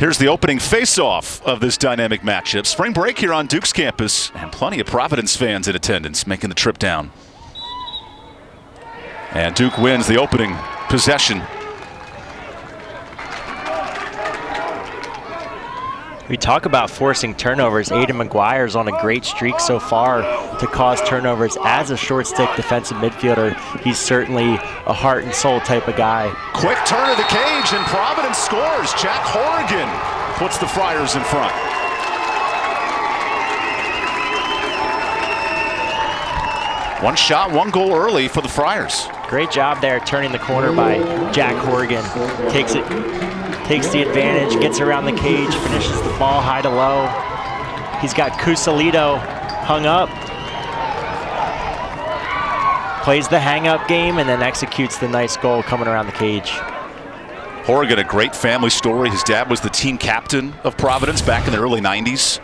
Here's the opening face-off of this dynamic matchup. Spring break here on Duke's campus, and plenty of Providence fans in attendance making the trip down. And Duke wins the opening possession. We talk about forcing turnovers. Aiden McAorey's on a great streak so far to cause turnovers as a short stick defensive midfielder. He's certainly a heart and soul type of guy. Quick turn of the cage and Providence scores. Jack Horrigan puts the Friars in front. One shot, one goal early for the Friars. Great job there turning the corner by Jack Horrigan. Takes the advantage, gets around the cage, finishes the ball high to low. He's got Cusalito hung up. Plays the hang-up game and then executes the nice goal coming around the cage. Horrigan, a great family story. His dad was the team captain of Providence back in the early 90s.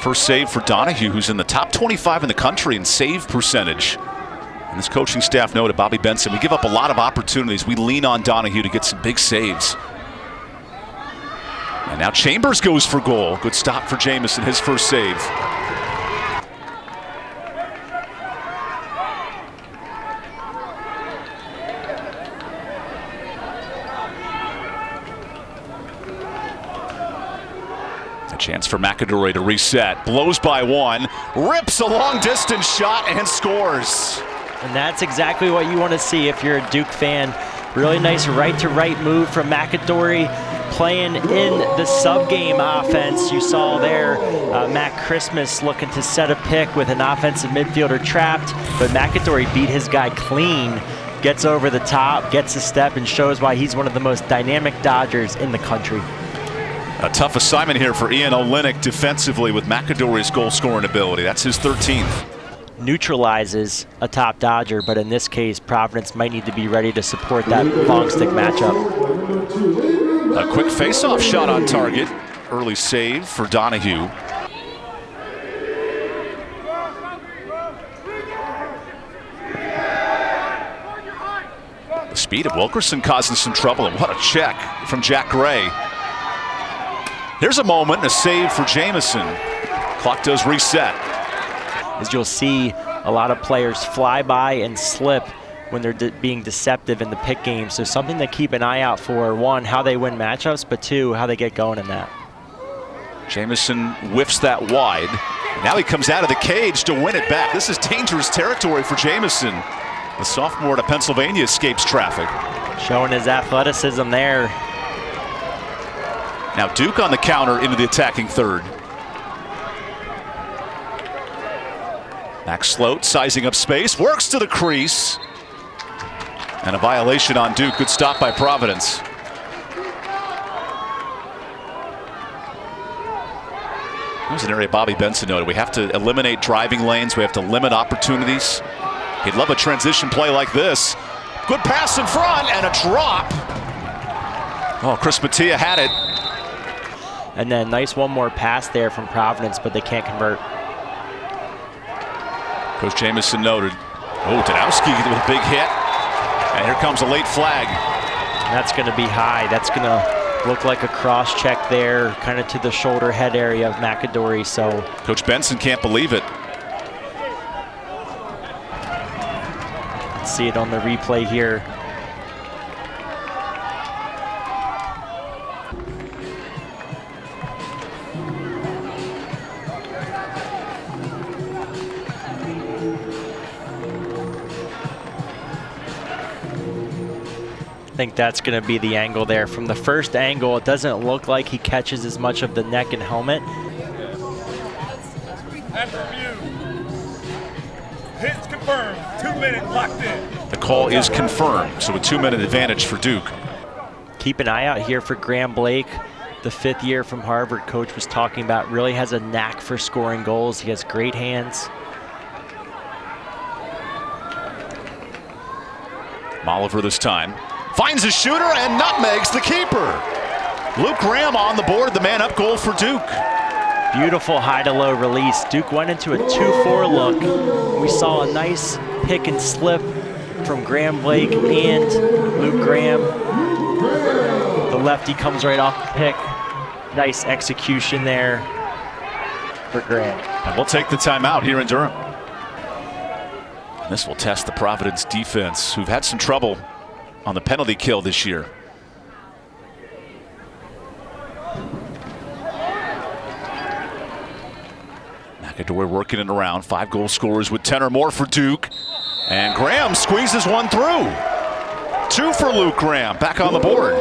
First save for Donahue, who's in the top 25 in the country in save percentage. And this coaching staff noted, Bobby Benson, we give up a lot of opportunities. We lean on Donahue to get some big saves. And now Chambers goes for goal. Good stop for Jamison, his first save. A chance for McAorey to reset. Blows by one, rips a long distance shot and scores. And that's exactly what you want to see if you're a Duke fan. Really nice right-to-right move from McAorey, playing in the sub-game offense. You saw there Matt Christmas looking to set a pick with an offensive midfielder trapped, but McAorey beat his guy clean, gets over the top, gets a step, and shows why he's one of the most dynamic Dodgers in the country. A tough assignment here for Ian Olenek defensively with McAorey's goal-scoring ability. That's his 13th. Neutralizes a top Dodger, but in this case, Providence might need to be ready to support that long stick matchup. A quick face-off shot on target. Early save for Donahue. The speed of Wilkerson causing some trouble, and what a check from Jack Gray. Here's a moment, a save for Jamison. Clock does reset. As you'll see a lot of players fly by and slip when they're being deceptive in the pick game. So something to keep an eye out for. One, how they win matchups, but two, how they get going in that. Jamison whiffs that wide. Now he comes out of the cage to win it back. This is dangerous territory for Jamison. The sophomore out of Pennsylvania escapes traffic. Showing his athleticism there. Now Duke on the counter into the attacking third. Max Sloat sizing up space, works to the crease. And a violation on Duke. Good stop by Providence. There's an area Bobby Benson noted. We have to eliminate driving lanes. We have to limit opportunities. He'd love a transition play like this. Good pass in front and a drop. Oh, Chris Mattia had it. And then nice one more pass there from Providence, but they can't convert. Coach Jamison noted. Oh, Danowski with a big hit. And here comes a late flag. That's going to be high. That's going to look like a cross check there, kind of to the shoulder head area of McAorey. So Coach Benson can't believe it. See it on the replay here. I think that's going to be the angle there. From the first angle, it doesn't look like he catches as much of the neck and helmet. After review, hits confirmed, 2 minutes locked in. The call is confirmed, so a 2-minute advantage for Duke. Keep an eye out here for Graham Blake, the 5th year from Harvard. Coach was talking about really has a knack for scoring goals. He has great hands. Molliver this time. Finds a shooter and nutmegs the keeper. Luke Graham on the board, the man-up goal for Duke. Beautiful high-to-low release. Duke went into a 2-4 look. We saw a nice pick and slip from Graham Blake and Luke Graham. The lefty comes right off the pick. Nice execution there for Graham. And we'll take the timeout here in Durham. And this will test the Providence defense, who've had some trouble on the penalty kill this year. McAorey working it around. 5 goal scorers with 10 or more for Duke. And Graham squeezes one through. 2 for Luke Graham, back on the board.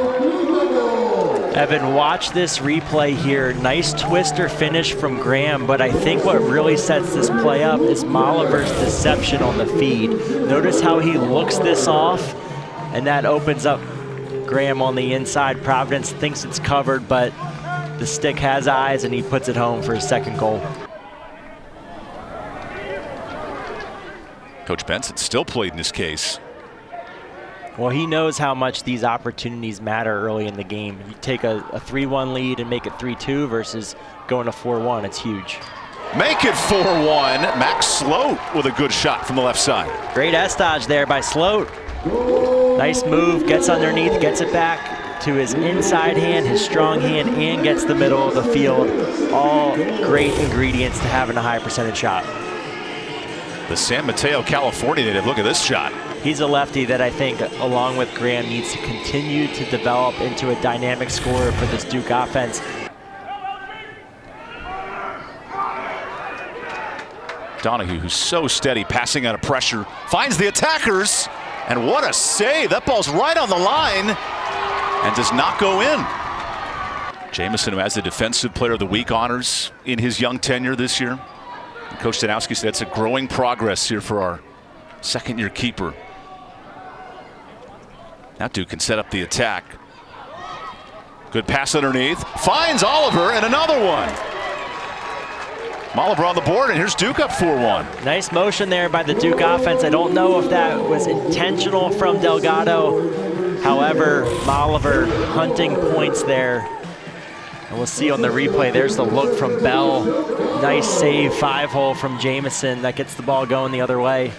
Evan, watch this replay here. Nice twister finish from Graham, but I think what really sets this play up is Moliver's deception on the feed. Notice how he looks this off, and that opens up Graham on the inside. Providence thinks it's covered, but the stick has eyes, and he puts it home for his second goal. Coach Benson still played in this case. Well, he knows how much these opportunities matter early in the game. You take a 3-1 lead and make it 3-2 versus going to 4-1. It's huge. Make it 4-1. Max Sloat with a good shot from the left side. Great S-dodge there by Sloat. Nice move, gets underneath, gets it back to his inside hand, his strong hand, and gets the middle of the field. All great ingredients to having a high percentage shot. The San Mateo, California native, look at this shot. He's a lefty that I think, along with Graham, needs to continue to develop into a dynamic scorer for this Duke offense. Donahue, who's so steady, passing out of pressure, finds the attackers, and what a save. That ball's right on the line and does not go in. Jamison, who has the Defensive Player of the Week honors in his young tenure this year. And Coach Stanowski said it's a growing progress here for our second-year keeper. Now Duke can set up the attack. Good pass underneath. Finds Oliver, and another one. Oliver on the board, and here's Duke up 4-1. Nice motion there by the Duke offense. I don't know if that was intentional from Delgado. However, Oliver hunting points there. And we'll see on the replay, there's the look from Bell. Nice save, 5-hole from Jamison. That gets the ball going the other way.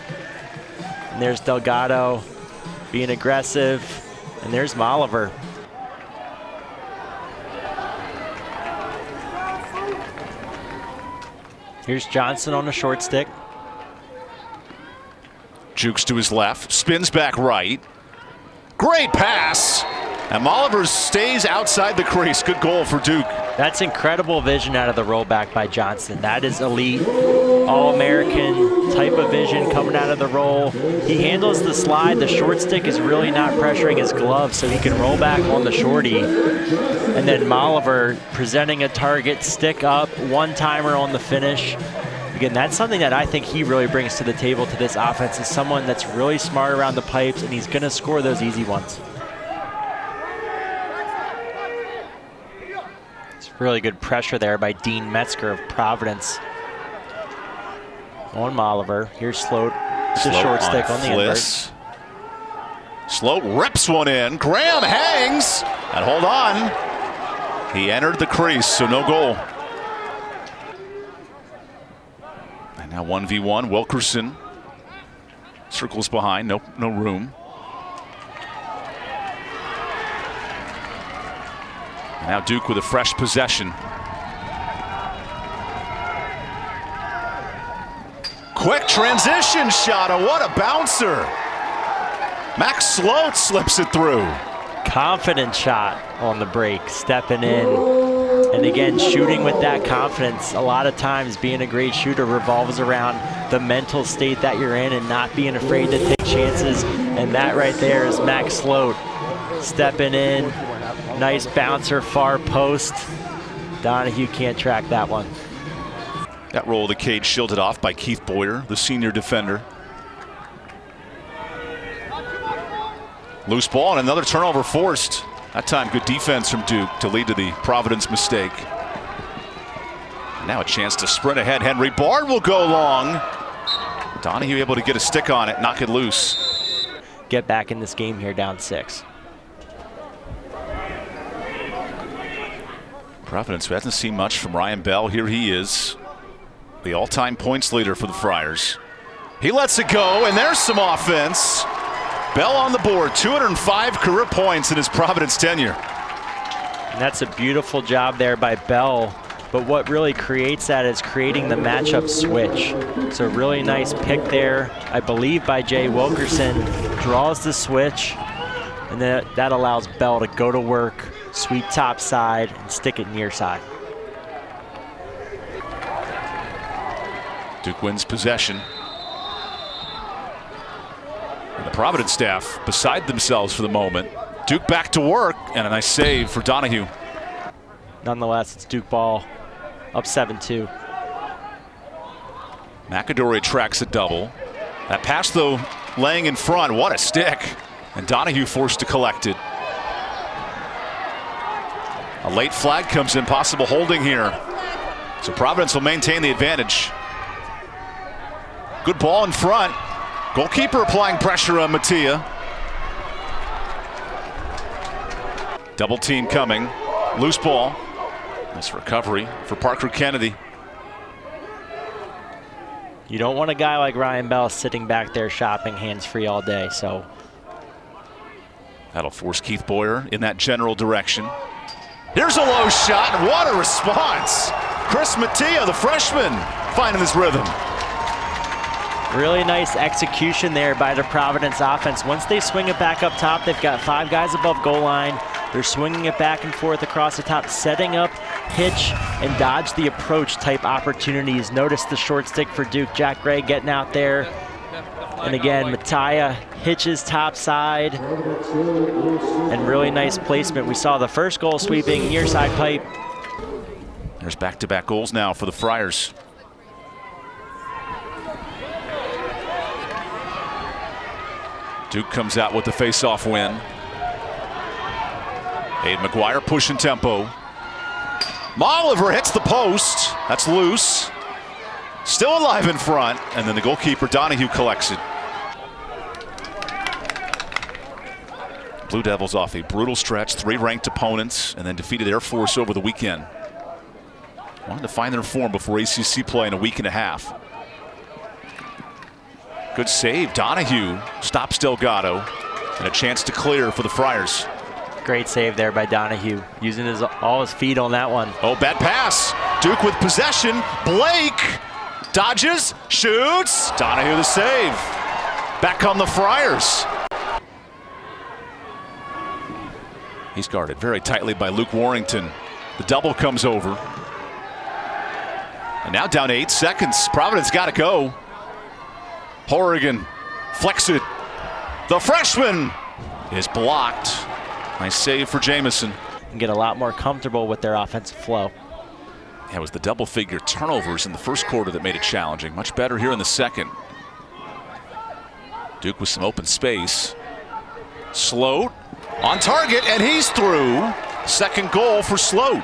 And there's Delgado being aggressive, and there's Moliver. Here's Johnson on the short stick. Jukes to his left, spins back right. Great pass, and Moliver stays outside the crease. Good goal for Duke. That's incredible vision out of the rollback by Johnson. That is elite, all-American type of vision coming out of the roll. He handles the slide. The short stick is really not pressuring his glove, so he can roll back on the shorty. And then Moliver presenting a target, stick up, one-timer on the finish. Again, that's something that I think he really brings to the table to this offense, is someone that's really smart around the pipes, and he's going to score those easy ones. Really good pressure there by Dean Metzger of Providence. On Moliver. Here's Sloat. It's a short stick on the invert. Sloat rips one in. Graham hangs. And hold on. He entered the crease, so no goal. And now 1v1. Wilkerson circles behind. No room. Now Duke with a fresh possession. Quick transition shot, and what a bouncer. Max Sloat slips it through. Confident shot on the break, stepping in. And again, shooting with that confidence. A lot of times being a great shooter revolves around the mental state that you're in and not being afraid to take chances. And that right there is Max Sloat stepping in. Nice bouncer, far post. Donahue can't track that one. That roll of the cage shielded off by Keith Boyer, the senior defender. Loose ball and another turnover forced. That time good defense from Duke to lead to the Providence mistake. Now a chance to sprint ahead. Henry Bard will go long. Donahue able to get a stick on it, knock it loose. Get back in this game here, down 6. Providence, who hasn't seen much from Ryan Bell, here he is, the all-time points leader for the Friars. He lets it go, and there's some offense. Bell on the board, 205 career points in his Providence tenure. And that's a beautiful job there by Bell. But what really creates that is creating the matchup switch. So really nice pick there, I believe, by Jay Wilkerson. Draws the switch, and then that allows Bell to go to work, sweep top side, and stick it near side. Duke wins possession. And the Providence staff beside themselves for the moment. Duke back to work, and a nice save for Donahue. Nonetheless, it's Duke ball, up 7-2. McAorey tracks a double. That pass, though, laying in front. What a stick. And Donahue forced to collect it. A late flag comes in, possible holding here. So Providence will maintain the advantage. Good ball in front. Goalkeeper applying pressure on Mattia. Double team coming. Loose ball. Nice recovery for Parker Kennedy. You don't want a guy like Ryan Bell sitting back there shopping hands-free all day, so. That'll force Keith Boyer in that general direction. Here's a low shot, and what a response. Chris Mattia, the freshman, finding his rhythm. Really nice execution there by the Providence offense. Once they swing it back up top, they've got 5 guys above goal line. They're swinging it back and forth across the top, setting up, hitch, and dodge the approach type opportunities. Notice the short stick for Duke. Jack Gray getting out there. And again, Mattia hitches top side. And really nice placement. We saw the first goal sweeping near side pipe. There's back-to-back goals now for the Friars. Duke comes out with the face-off win. Aiden McGuire pushing tempo. Molliver hits the post. That's loose. Still alive in front. And then the goalkeeper, Donahue, collects it. Blue Devils off a brutal stretch. 3 ranked opponents and then defeated Air Force over the weekend. Wanted to find their form before ACC play in a week and a half. Good save. Donahue stops Delgado. And a chance to clear for the Friars. Great save there by Donahue, using all his feet on that one. Oh, bad pass. Duke with possession. Blake dodges, shoots. Donahue the save. Back on the Friars. He's guarded very tightly by Luke Warrington. The double comes over. And now down to 8 seconds. Providence got to go. Horrigan flex it. The freshman is blocked. Nice save for Jamison. And get a lot more comfortable with their offensive flow. It was the double-figure turnovers in the first quarter that made it challenging. Much better here in the second. Duke with some open space. Sloat on target, and he's through. Second goal for Sloat.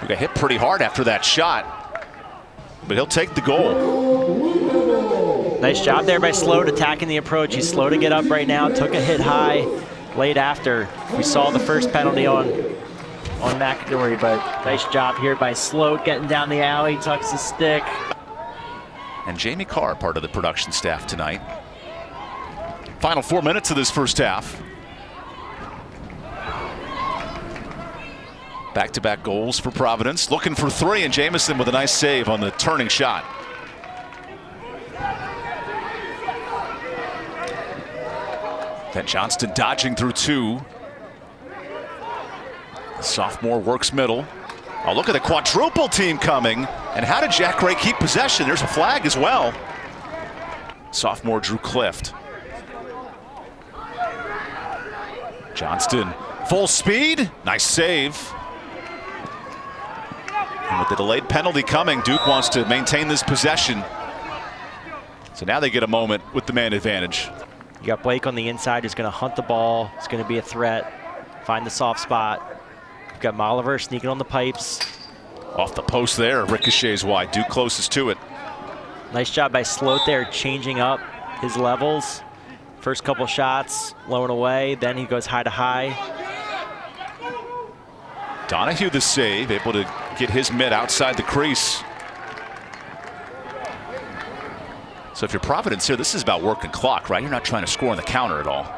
He got hit pretty hard after that shot, but he'll take the goal. Nice job there by Sloat attacking the approach. He's slow to get up right now. Took a hit high late after. We saw the first penalty on McAorey, but nice job here by Sloat getting down the alley, tucks the stick. And Jamie Carr, part of the production staff tonight. Final 4 minutes of this first half. Back-to-back goals for Providence. Looking for 3, and Jamison with a nice save on the turning shot. Then Johnston dodging through 2. The sophomore works middle. Oh, look at the quadruple team coming. And how did Jack Gray keep possession? There's a flag as well. Sophomore Drew Clift. Johnston, full speed. Nice save. And with the delayed penalty coming, Duke wants to maintain this possession. So now they get a moment with the man advantage. You got Blake on the inside who's going to hunt the ball. It's going to be a threat. Find the soft spot. You've got Molliver sneaking on the pipes. Off the post there, ricochets wide. Duke closest to it. Nice job by Sloat there, changing up his levels. First couple shots, low and away. Then he goes high to high. Donahue the save, able to get his mid outside the crease. So if you're Providence here, this is about working clock, right? You're not trying to score on the counter at all.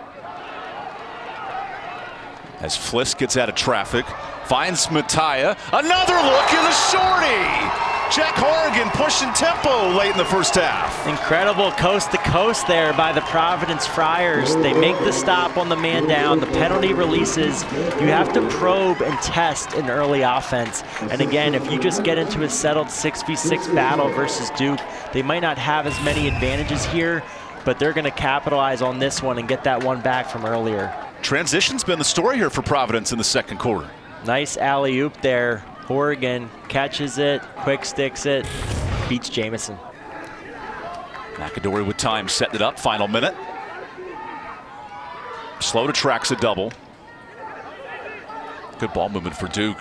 As Fliss gets out of traffic, finds Mattia. Another look in the shorty. Jack Horrigan pushing tempo late in the first half. Incredible coast to coast there by the Providence Friars. They make the stop on the man down. The penalty releases. You have to probe and test in early offense. And again, if you just get into a settled 6v6 battle versus Duke, they might not have as many advantages here, but they're going to capitalize on this one and get that one back from earlier. Transition's been the story here for Providence in the second quarter. Nice alley-oop there. Horrigan catches it, quick sticks it, beats Jamison. McAorey with time, setting it up, final minute. Slow to tracks a double. Good ball movement for Duke.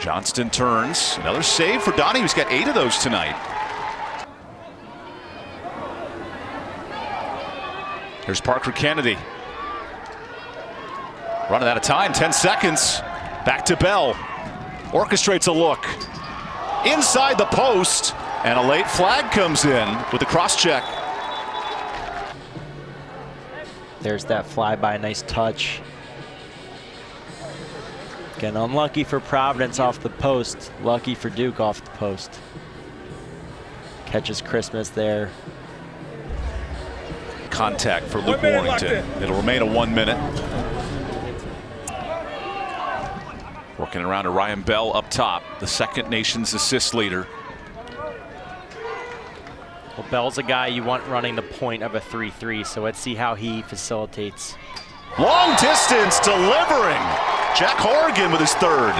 Johnston turns, another save for Donnie, who's got 8 of those tonight. Here's Parker Kennedy. Running out of time, 10 seconds. Back to Bell. Orchestrates a look. Inside the post, and a late flag comes in with the cross check. There's that flyby, nice touch. Again, unlucky for Providence off the post, lucky for Duke off the post. Catches Christmas there. Contact for Luke Warrington. It'll remain a 1 minute. Working around to Ryan Bell up top, the second nation's assist leader. Well, Bell's a guy you want running the point of a 3-3, so let's see how he facilitates. Long distance delivering. Jack Horrigan with his third.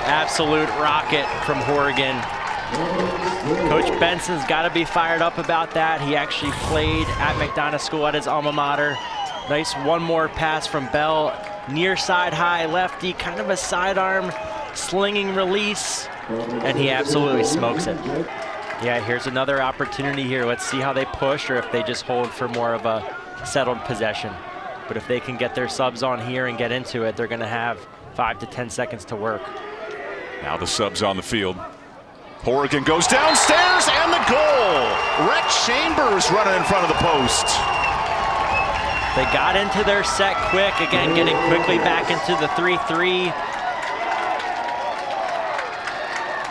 Absolute rocket from Horrigan. Coach Benson's got to be fired up about that. He actually played at McDonough School at his alma mater. Nice one more pass from Bell. Near side high lefty, kind of a sidearm slinging release, and he absolutely smokes it. Yeah, here's another opportunity here. Let's see how they push or if they just hold for more of a settled possession. But if they can get their subs on here and get into it, they're going to have 5 to 10 seconds to work. Now the subs on the field. Horrigan goes downstairs and the goal. Rhett Chambers running in front of the post. They got into their set quick, again getting quickly back into the 3-3.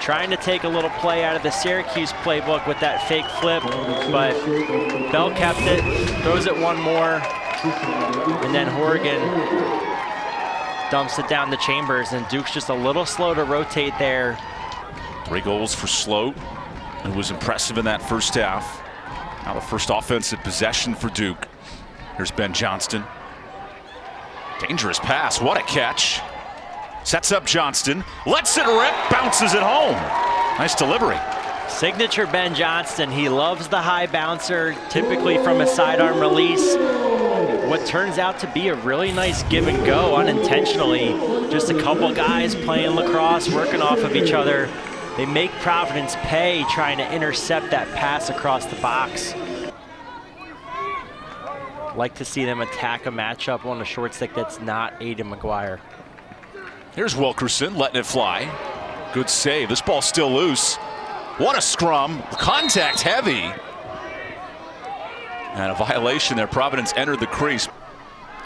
Trying to take a little play out of the Syracuse playbook with that fake flip, but Bell kept it, throws it one more, and then Horrigan dumps it down to Chambers, and Duke's just a little slow to rotate there. 3 goals for Sloat, who was impressive in that first half. Now the first offensive possession for Duke. Here's Ben Johnston. Dangerous pass, what a catch. Sets up Johnston, lets it rip, bounces it home. Nice delivery. Signature Ben Johnston, he loves the high bouncer, typically from a sidearm release. What turns out to be a really nice give and go unintentionally. Just a couple guys playing lacrosse, working off of each other. They make Providence pay trying to intercept that pass across the box. Like to see them attack a matchup on a short stick that's not Aiden McGuire. Here's Wilkerson letting it fly. Good save. This ball's still loose. What a scrum. Contact heavy. And a violation there. Providence entered the crease.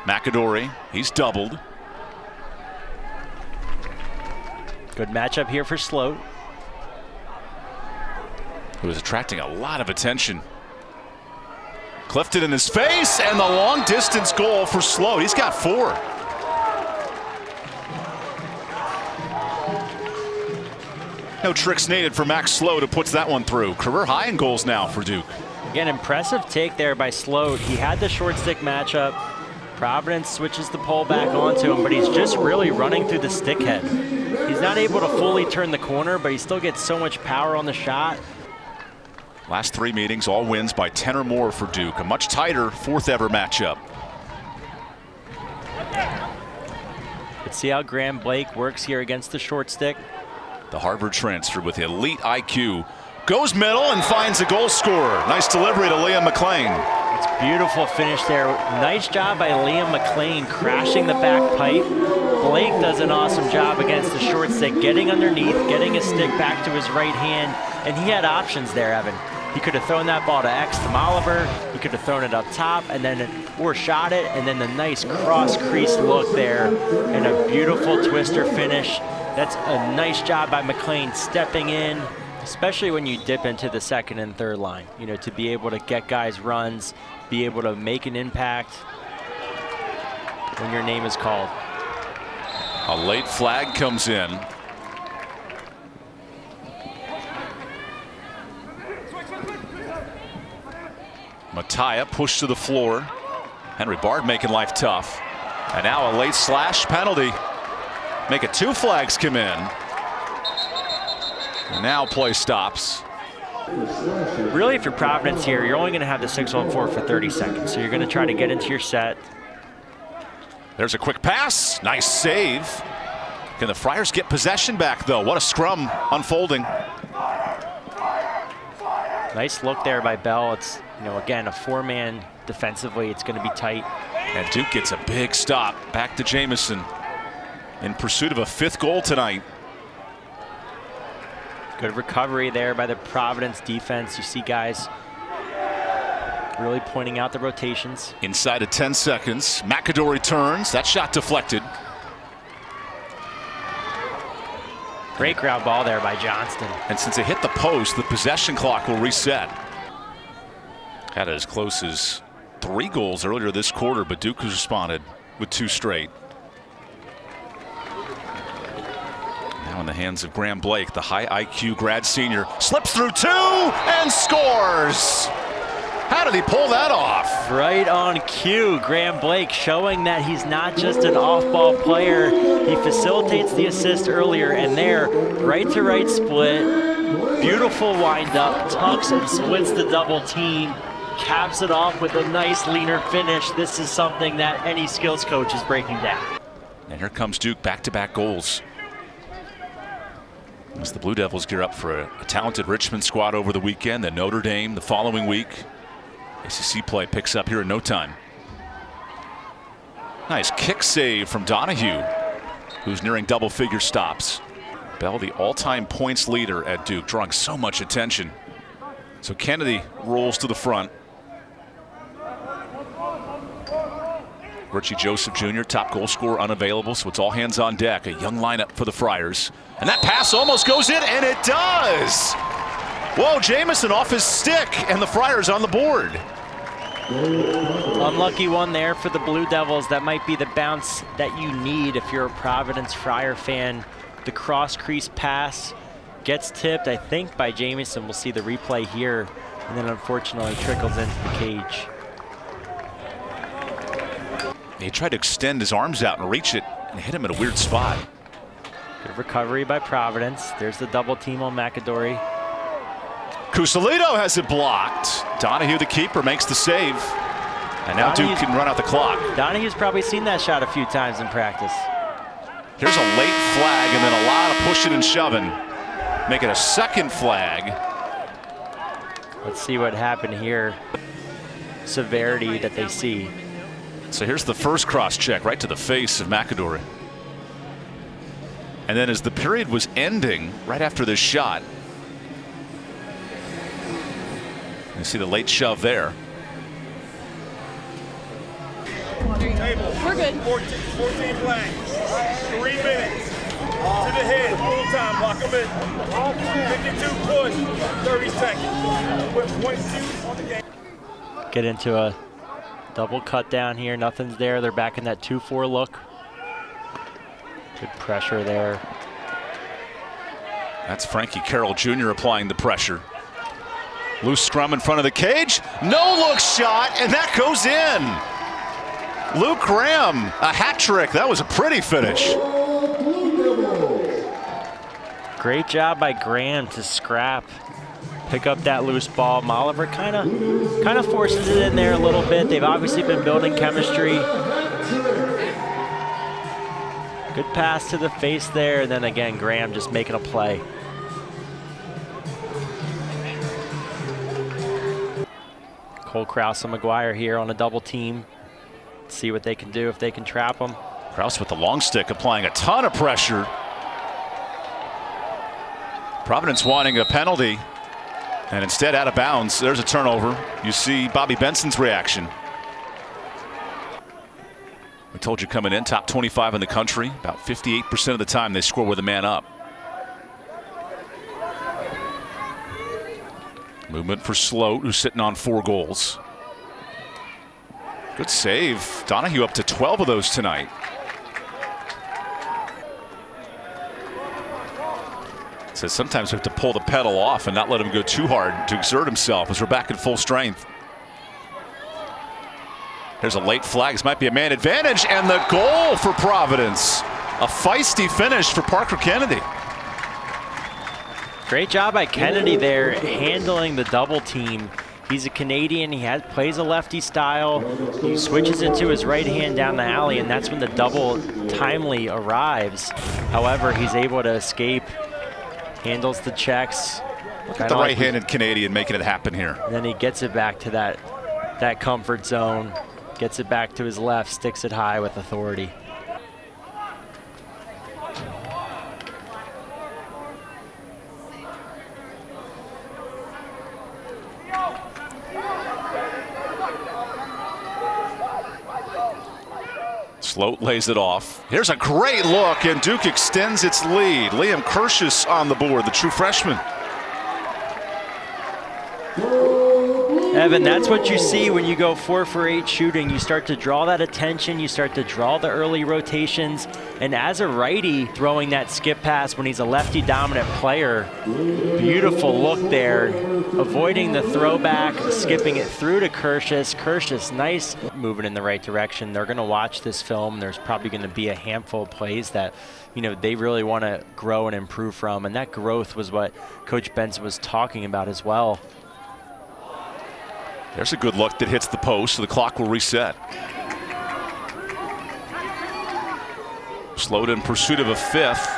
McAorey, he's doubled. Good matchup here for Sloat. Who is attracting a lot of attention. Clifton in his face, and the long distance goal for Sloat. He's got 4. No tricks needed for Max Sloat, who puts that one through. Career high in goals now for Duke. Again, impressive take there by Sloat. He had the short stick matchup. Providence switches the pole back onto him, but he's just really running through the stick head. He's not able to fully turn the corner, but he still gets so much power on the shot. Last 3 meetings, all wins by 10 or more for Duke. A much tighter 4th ever matchup. Let's see how Graham Blake works here against the short stick. The Harvard transfer with elite IQ goes middle and finds a goal scorer. Nice delivery to Liam McLean. It's beautiful finish there. Nice job by Liam McLean crashing the back pipe. Blake does an awesome job against the short stick, getting underneath, getting his stick back to his right hand, and he had options there, Evan. He could have thrown that ball to X to Oliver. He could have thrown it up top and then or shot it, and then the nice cross crease look there and a beautiful twister finish. That's a nice job by McLean stepping in, especially when you dip into the second and third line, you know, to be able to get guys runs, be able to make an impact when your name is called. A late flag comes in. Mattia pushed to the floor. Henry Bard making life tough. And now a late slash penalty. Make it 2 flags come in. And now play stops. Really, if you're Providence here, you're only going to have the 6-on-4 for 30 seconds. So you're going to try to get into your set. There's a quick pass. Nice save. Can the Friars get possession back, though? What a scrum unfolding. Nice look there by Bell. It's, you know, again, a 4-man defensively. It's going to be tight. And Duke gets a big stop. Back to Jamison in pursuit of a 5th goal tonight. Good recovery there by the Providence defense. You see guys really pointing out the rotations. Inside of 10 seconds, McAorey turns. That shot deflected. Great ground ball there by Johnston. And since it hit the post, the possession clock will reset. Had as close as 3 goals earlier this quarter, but Duke has responded with 2 straight. Now in the hands of Graham Blake, the high IQ grad senior, slips through 2 and scores. How did he pull that off? Right on cue, Graham Blake showing that he's not just an off-ball player. He facilitates the assist earlier, and there, right-to-right split, beautiful wind-up, tucks and splits the double team, caps it off with a nice leaner finish. This is something that any skills coach is breaking down. And here comes Duke, back-to-back goals. As the Blue Devils gear up for a talented Richmond squad over the weekend, then Notre Dame the following week. ACC play picks up here in no time. Nice kick save from Donahue, who's nearing double-figure stops. Bell, the all-time points leader at Duke, drawing so much attention. So Kennedy rolls to the front. Richie Joseph Jr., top goal scorer, unavailable, so it's all hands on deck. A young lineup for the Friars. And that pass almost goes in, and it does! Whoa, Jamison off his stick, and the Friars on the board. Unlucky one there for the Blue Devils. That might be the bounce that you need if you're a Providence Friar fan. The cross crease pass gets tipped, I think, by Jamison. We'll see the replay here, and then unfortunately trickles into the cage. He tried to extend his arms out and reach it, and hit him at a weird spot. Good recovery by Providence. There's the double team on McAorey. Cusalito has it blocked. Donahue, the keeper, makes the save. And now Duke can run out the clock. Donahue's probably seen that shot a few times in practice. Here's a late flag and then a lot of pushing and shoving. Make it a 2nd flag. Let's see what happened here. Severity that they see. So here's the first cross check right to the face of McAorey. And then as the period was ending, right after this shot, you see the late shove there. We're good. 14 flags. 3 minutes. To the head. Full time. Lock them in. 52 push. 30 seconds. Put 0.2 on the game. Get into a double cut down here. Nothing's there. They're back in that 2-4 look. Good pressure there. That's Frankie Carroll Jr. applying the pressure. Loose scrum in front of the cage. No look shot, and that goes in. Luke Graham, a hat trick. That was a pretty finish. Great job by Graham to scrap, pick up that loose ball. Oliver kind of forces it in there a little bit. They've obviously been building chemistry. Good pass to the face there, and then again, Graham just making a play. Cole Krause and McGuire here on a double team. See what they can do, if they can trap them. Krause with the long stick, applying a ton of pressure. Providence wanting a penalty. And instead, out of bounds, there's a turnover. You see Bobby Benson's reaction. We told you coming in, top 25 in the country. About 58% of the time they score with a man up. Movement for Sloat, who's sitting on 4 goals. Good save. Donahue up to 12 of those tonight. Says sometimes we have to pull the pedal off and not let him go too hard to exert himself as we're back at full strength. There's a late flag. This might be a man advantage, and the goal for Providence. A feisty finish for Parker Kennedy. Great job by Kennedy there, handling the double team. He's a Canadian. He plays a lefty style. He switches it to his right hand down the alley, and that's when the double timely arrives. However, he's able to escape. Handles the checks. Look at the right-handed Canadian making it happen here. And then he gets it back to that comfort zone. Gets it back to his left, sticks it high with authority. Sloat lays it off. Here's a great look, and Duke extends its lead. Liam Kirschus on the board, the true freshman. Evan, that's what you see when you go 4 for 8 shooting. You start to draw that attention, you start to draw the early rotations, and as a righty throwing that skip pass when he's a lefty dominant player, beautiful look there, avoiding the throwback, skipping it through to Kirschus. Kirschus, nice, moving in the right direction. They're gonna watch this film. There's probably gonna be a handful of plays that, you know, they really wanna grow and improve from, and that growth was what Coach Benson was talking about as well. There's a good look that hits the post, so the clock will reset. Sloat in pursuit of a 5th.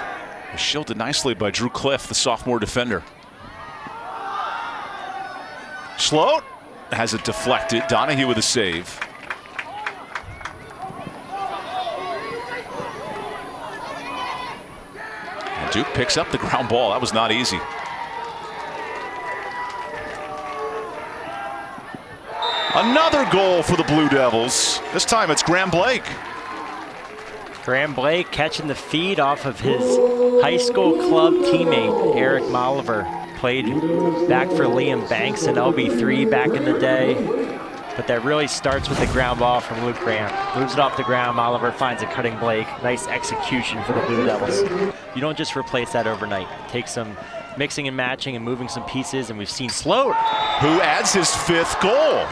Shielded nicely by Drew Cliff, the sophomore defender. Sloat has it deflected. Donahue with a save. And Duke picks up the ground ball. That was not easy. Another goal for the Blue Devils. This time it's Graham Blake. Graham Blake catching the feed off of his high school club teammate, Eric Molliver. Played back for Liam Banks in LB3 back in the day. But that really starts with the ground ball from Luke Graham. Moves it off the ground, Molliver finds a cutting Blake. Nice execution for the Blue Devils. You don't just replace that overnight. Take some mixing and matching and moving some pieces, and we've seen Sloat, who adds his 5th goal.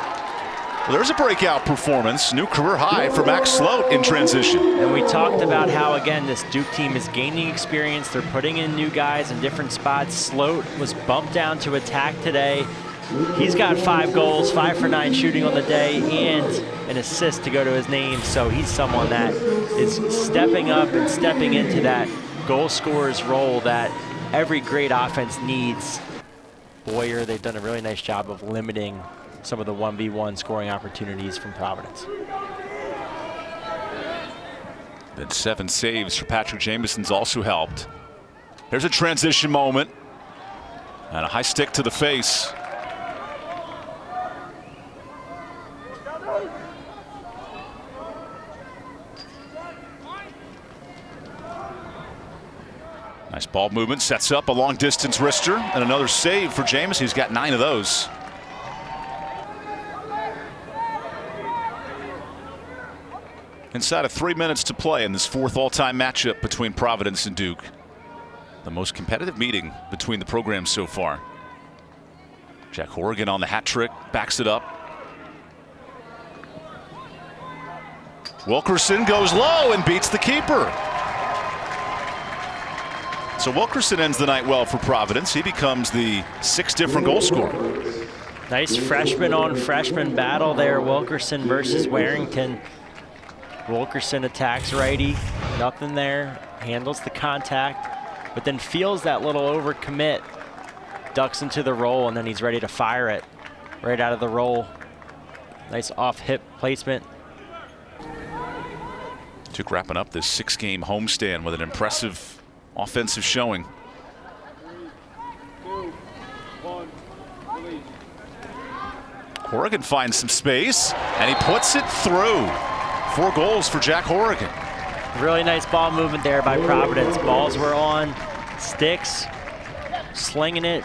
Well, there's a breakout performance, new career high for Max Sloat in transition. And we talked about how, again, this Duke team is gaining experience. They're putting in new guys in different spots. Sloat was bumped down to attack today. He's got 5 goals, 5 for 9 shooting on the day, and an assist to go to his name. So he's someone that is stepping up and stepping into that goal scorer's role that every great offense needs. Boyer, they've done a really nice job of limiting some of the 1v1 scoring opportunities from Providence. Then 7 saves for Patrick Jameson's also helped. There's a transition moment and a high stick to the face. Nice ball movement, sets up a long distance wrister, and another save for Jameson. He's got 9 of those. Inside of 3 minutes to play in this 4th all-time matchup between Providence and Duke. The most competitive meeting between the programs so far. Jack Horrigan on the hat trick, backs it up. Wilkerson goes low and beats the keeper. So Wilkerson ends the night well for Providence. He becomes the 6th different goal scorer. Nice freshman on freshman battle there, Wilkerson versus Warrington. Wilkerson attacks righty, nothing there, handles the contact, but then feels that little overcommit, ducks into the roll, and then he's ready to fire it right out of the roll. Nice off-hip placement. Duke wrapping up this 6-game homestand with an impressive offensive showing. 3, 2, 1, Horrigan finds some space, and he puts it through. 4 goals for Jack Horrigan. Really nice ball movement there by Providence. Balls were on sticks, slinging it,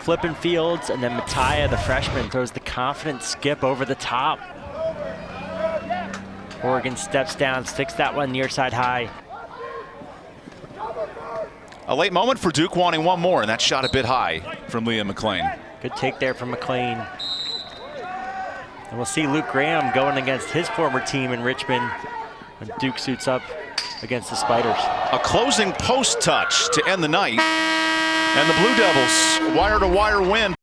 flipping fields, and then Mattia, the freshman, throws the confident skip over the top. Horrigan steps down, sticks that one near side high. A late moment for Duke wanting one more, and that shot a bit high from Liam McLean. Good take there from McLean. And we'll see Luke Graham going against his former team in Richmond when Duke suits up against the Spiders. A closing post touch to end the night, and the Blue Devils wire-to-wire win.